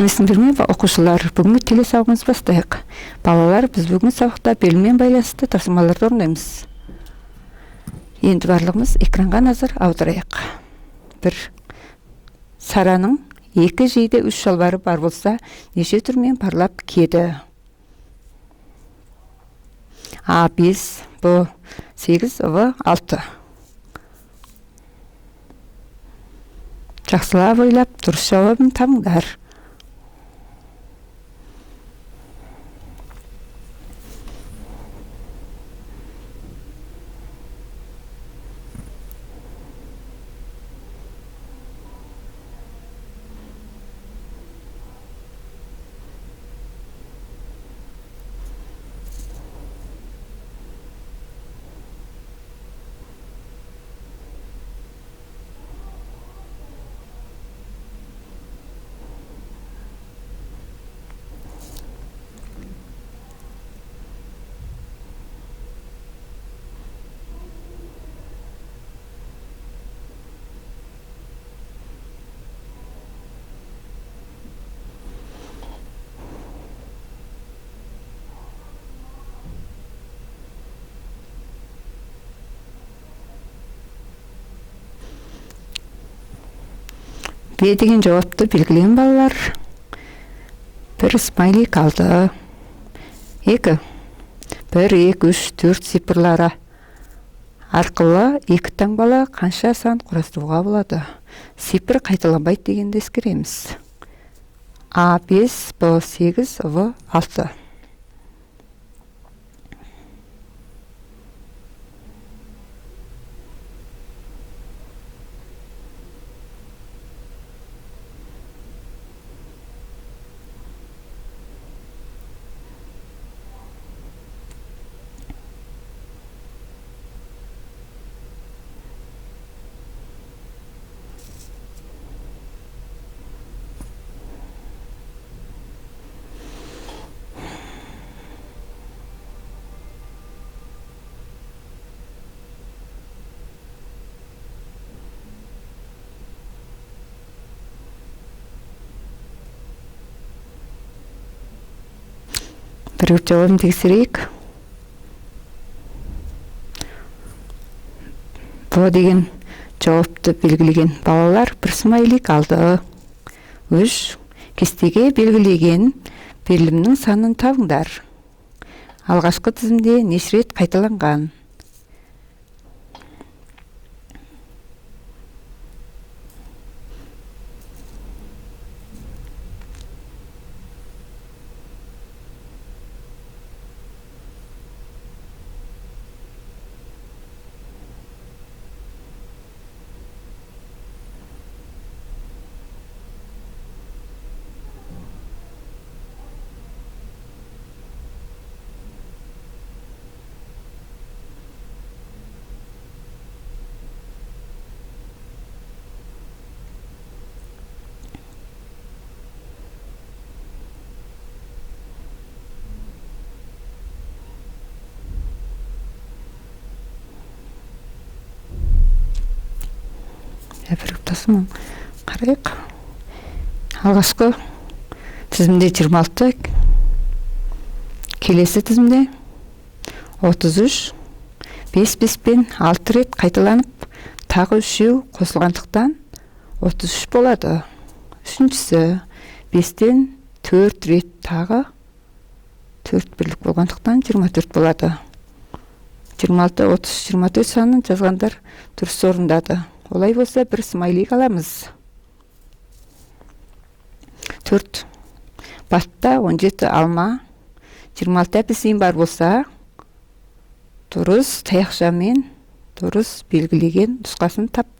сәлеметсіздер ме оқушылар? Бүгінгі телесабағымызды бастайық. Балалар, біз бүгінгі сабақта белгімен байланысты тапсырмаларды орындаймыз. Енді барлығымыз экранға назар аударайық. Бір сараның екі жейде үш шалбары бар болса, неше түрмен парлап киеді? А 5, Б 8, В 6. Жақсылап ойлап, дұрыс жауабын табыңдар. Б деген жауапты белгілеген балалар. Бір смайлик алды. 2. 1, 2, 3, 4 цифрлары арқылы екі таңбалы қанша сан құрастыруға болады? Цифр қайталанбайды дегенді ескереміз. А 5, Б 8, В 6. Бір жауабын тексерейік. Б деген жауапты белгілеген балалар бір смайлик алды. 3. Кестеге белгілеген берілімнің санын табыңдар. Алғашқы тізімде неше рет қайталанған? Бір ұптасым қарайық. Алғашқы тізімде 26, келесі тізімде 33, 5 пен 6 рет қайталанып, тағы 3 қосылғандықтан 33 болады. Үшіншісі 5-тен 4 рет тағы 4 бірлік болғандықтан 24 болады. 26, 30, 24 санын жазғандар дұрыс орындады. Олай болса бір смайлик аламыз. 4. Батта 17 алма. 26 апельсин бар болса, дұрыс таяқшамен дұрыс белгілеген нұсқасын тап.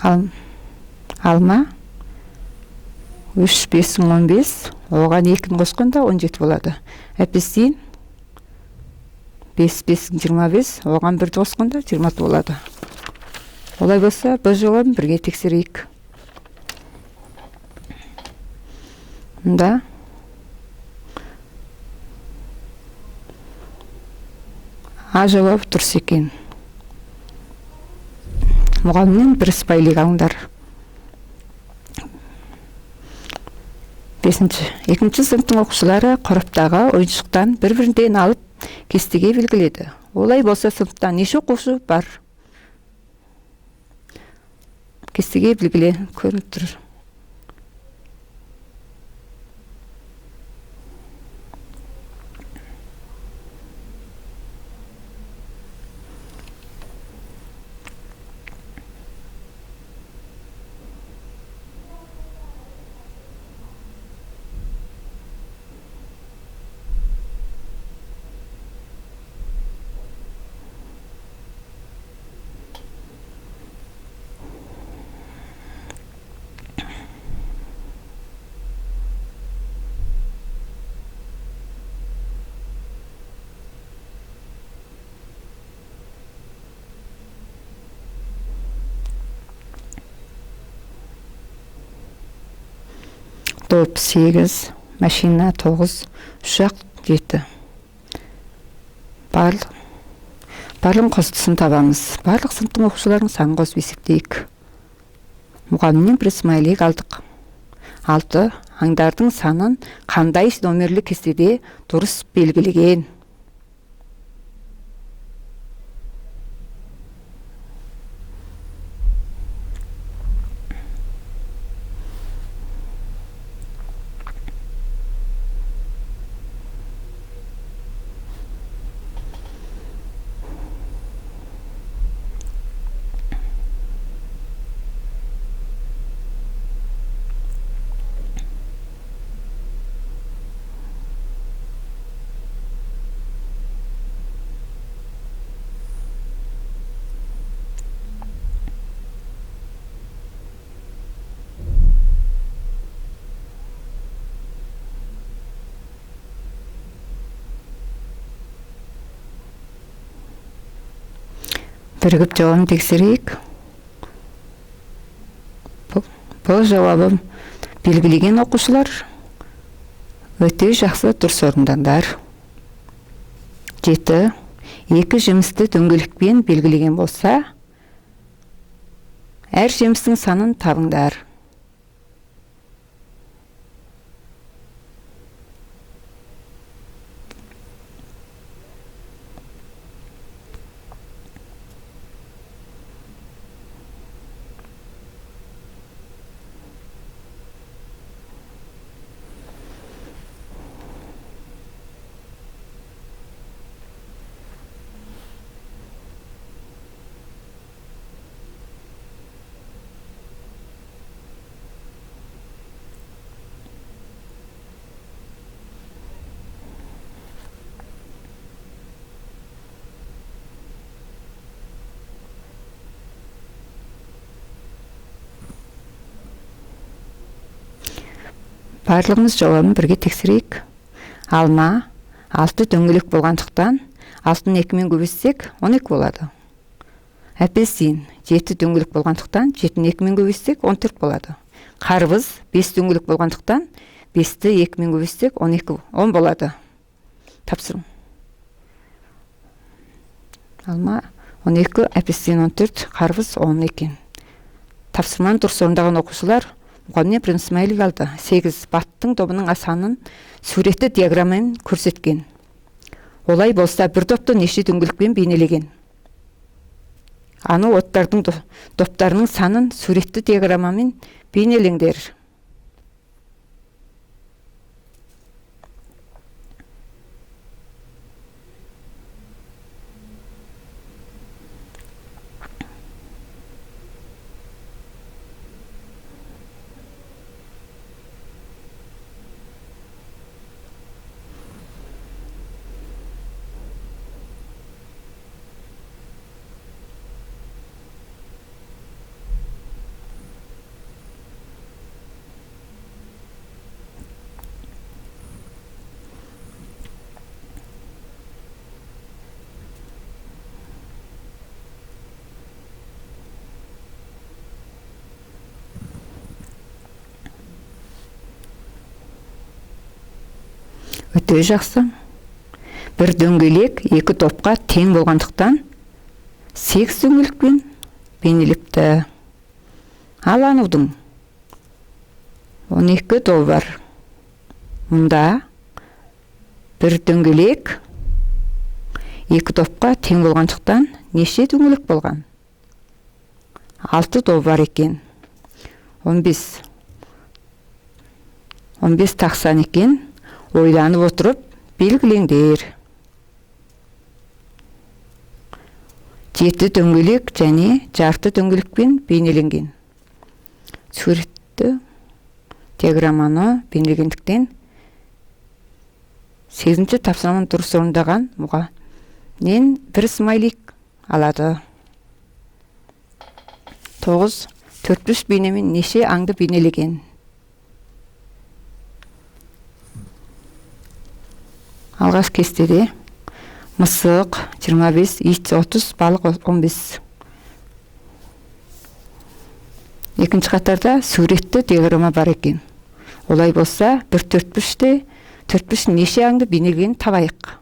алма 3, 5, 15, оған 2-ні қосқанда 17 болады. Апельсин 5, 5, 25, оған 1-ді қосқанда 26 болады. Олай болса, бұл жауабын бірге тексерейік. Мұнда А жауабы дұрыс екен. Мұғалімнен бір сыпайылық алыңдар. 5. Екінші сыныптың оқушылары қораптағы ойыншықтан бір-бірінен алып кестеге белгіледі. Олай болса, сыныпта неше оқушы бар? Кестеге белгіле көрініп тұр. Топ 8, машина 9, ұшақ 7. Барлық қосындысын табамыз. Барлық сыныптың оқушыларының санын қосып есептейік. Мұғалімнен бір смайлик алдық. 6. Аңдардың санын қандай номерлі кестеде дұрыс белгілеген? Бірігіп жауабын тексерейік. Бұл жауабым белгілеген оқушылар өте жақсы дұрыс орындандар. 7. Екі жемісті дөңгелекпен белгілеген болса, әр жемістің санын табыңдар. Барлығымыз жауабын бірге тексерейік. Алма 6 дөңгелек болғандықтан 6-ны 2-мен көбейтсек 12 болады. Апельсин 7 дөңгелек болғандықтан 7-ні 2-мен көбейтсек 14 болады. Қарбыз 5 дөңгелек болғандықтан 5-ті 2-мен көбейтсек 10 болады. Тапсырым. Алма 12, апельсин 14, қарбыз 10 екен. Тапсырманы дұрыс орындаған оқушылар мұғалімнен бір смайлик алды. 8. Баттың тобының санын суретті диаграммен көрсеткен. Олай болса, бір топты неше дөңгелекпен бейнелеген? Аны оттардың топтарының санын суретті диаграммен бейнелеңдер. Өте жақсы. Бір дөңгелек екі топқа тең болғандықтан 8 дөңгелекпен бейнеленіпті. Ал анудың 12 тобы бар. Мұнда бір дөңгелек екі топқа тең болғандықтан неше дөңгелек болған? 6 тобы бар екен. 15 тақсан екен. Ойланып отырып белгілеңдер. 7 дөңгелек және жарты дөңгелекпен бейнеленген. Суретті диаграмманы бейнелегендіктен 8-ші тапсырманы дұрыс орындаған мұғалім бір смайлик алады. 9. Төртбұрыш бейнемен неше аңды бейнелеген? Алғаш кестеде мысық 25, ит 30, балық 15. Екінші қатарда суретті диаграмма бар екен. Олай болса, бір төртбұрышты неше аңды бейнелегенін табайық.